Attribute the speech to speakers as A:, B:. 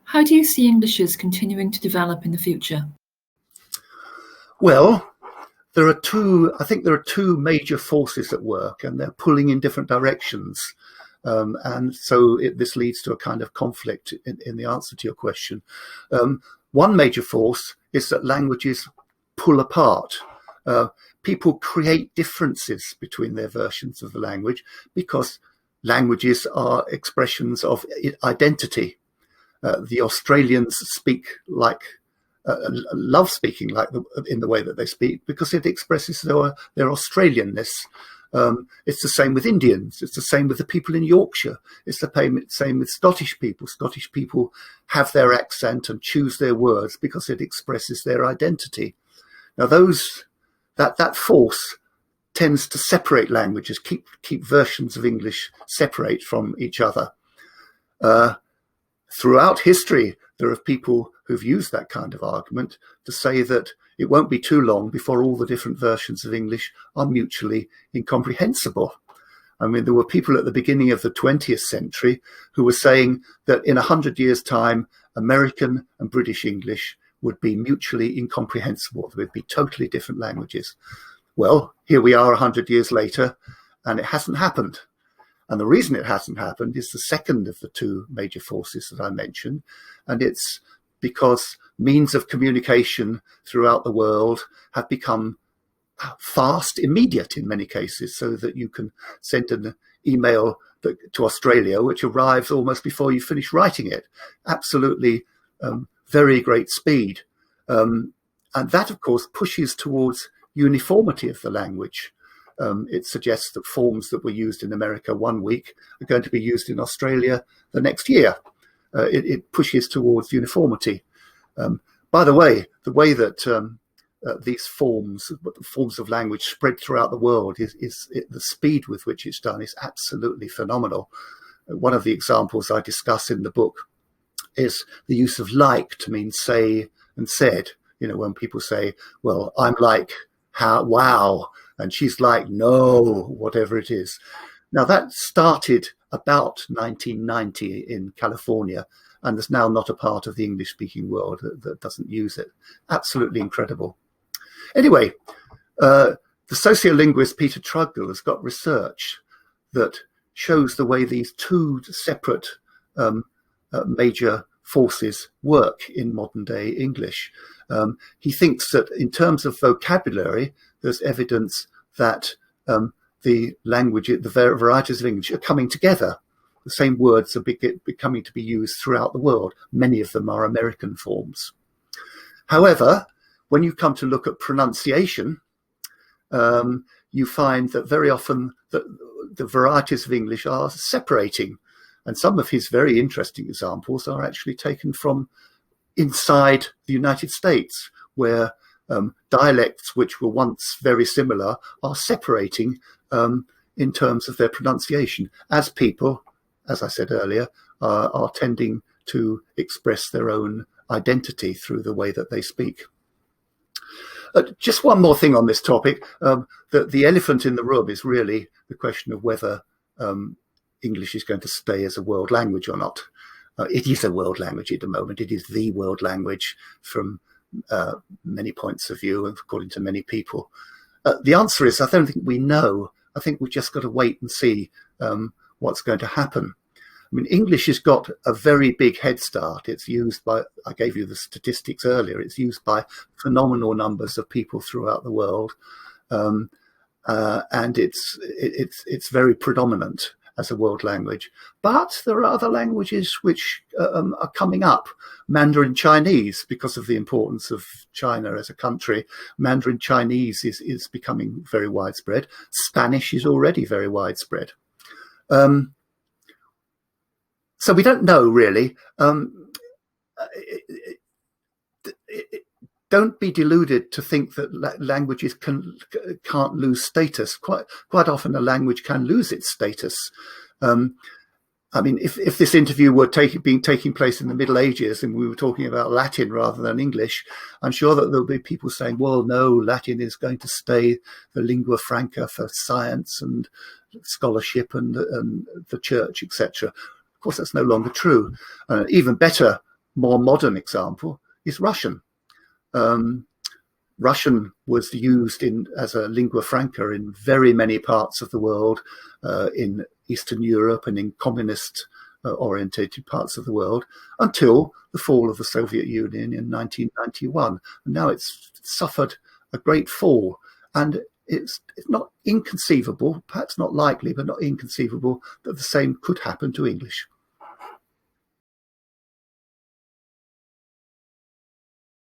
A: How do you see Englishes continuing to develop in the future?
B: Well, I think there are two major forces at work, and they're pulling in different directions. And so this leads to a kind of conflict in the answer to your question. One major force is that languages pull apart. People create differences between their versions of the language because languages are expressions of identity. The Australians love speaking in the way that they speak because it expresses their Australianness. It's the same with Indians. It's the same with the people in Yorkshire. It's the same with Scottish people. Scottish people have their accent and choose their words because it expresses their identity. Now, that force tends to separate languages, keep versions of English separate from each other. Throughout history, there are people who've used that kind of argument to say that it won't be too long before all the different versions of English are mutually incomprehensible. I mean, there were people at the beginning of the 20th century who were saying that in 100 years' time, American and British English would be mutually incomprehensible. There would be totally different languages. Well, here we are 100 years later, and it hasn't happened. And the reason it hasn't happened is the second of the two major forces that I mentioned, and it's because means of communication throughout the world have become fast, immediate in many cases, so that you can send an email to Australia, which arrives almost before you finish writing it. Absolutely very great speed. And that, of course, pushes towards uniformity of the language. It suggests that forms that were used in America one week are going to be used in Australia the next year. It pushes towards uniformity. By the way that these forms of language spread throughout the world the speed with which it's done is absolutely phenomenal. One of the examples I discuss in the book is the use of like to mean say and said. You know, when people say, well, I'm like, how, wow, and she's like, no, whatever it is. Now, that started about 1990 in California, and is now not a part of the English-speaking world that doesn't use it. Absolutely incredible. Anyway, the sociolinguist Peter Trudgill has got research that shows the way these two separate major forces work in modern-day English. He thinks that in terms of vocabulary, there's evidence that the varieties of English are coming together. The same words are becoming to be used throughout the world. Many of them are American forms. However, when you come to look at pronunciation, you find that very often the varieties of English are separating. And some of his very interesting examples are actually taken from inside the United States, where dialects which were once very similar are separating in terms of their pronunciation, as people, as I said earlier, are tending to express their own identity through the way that they speak. Just one more thing on this topic. The elephant in the room is really the question of whether English is going to stay as a world language or not. It is a world language at the moment. It is the world language from many points of view, according to many people. The answer is, I don't think we know. I think we've just got to wait and see what's going to happen. I mean, English has got a very big head start. It's used by, I gave you the statistics earlier, it's used by phenomenal numbers of people throughout the world. And it's very predominant as a world language. But there are other languages which are coming up. Mandarin Chinese, because of the importance of China as a country, Mandarin Chinese is becoming very widespread. Spanish is already very widespread. So we don't know really. Don't be deluded to think that languages can't lose status. Quite often a language can lose its status. I mean, if this interview were taking place in the Middle Ages and we were talking about Latin rather than English, I'm sure that there'll be people saying, well, no, Latin is going to stay the lingua franca for science and scholarship and the church, etc. Of course, that's no longer true. Even better, more modern example is Russian. Russian was used as a lingua franca in very many parts of the world, in Eastern Europe and in communist orientated parts of the world, until the fall of the Soviet Union in 1991. And now it's suffered a great fall. And it's not inconceivable, perhaps not likely, but not inconceivable, that the same could happen to English.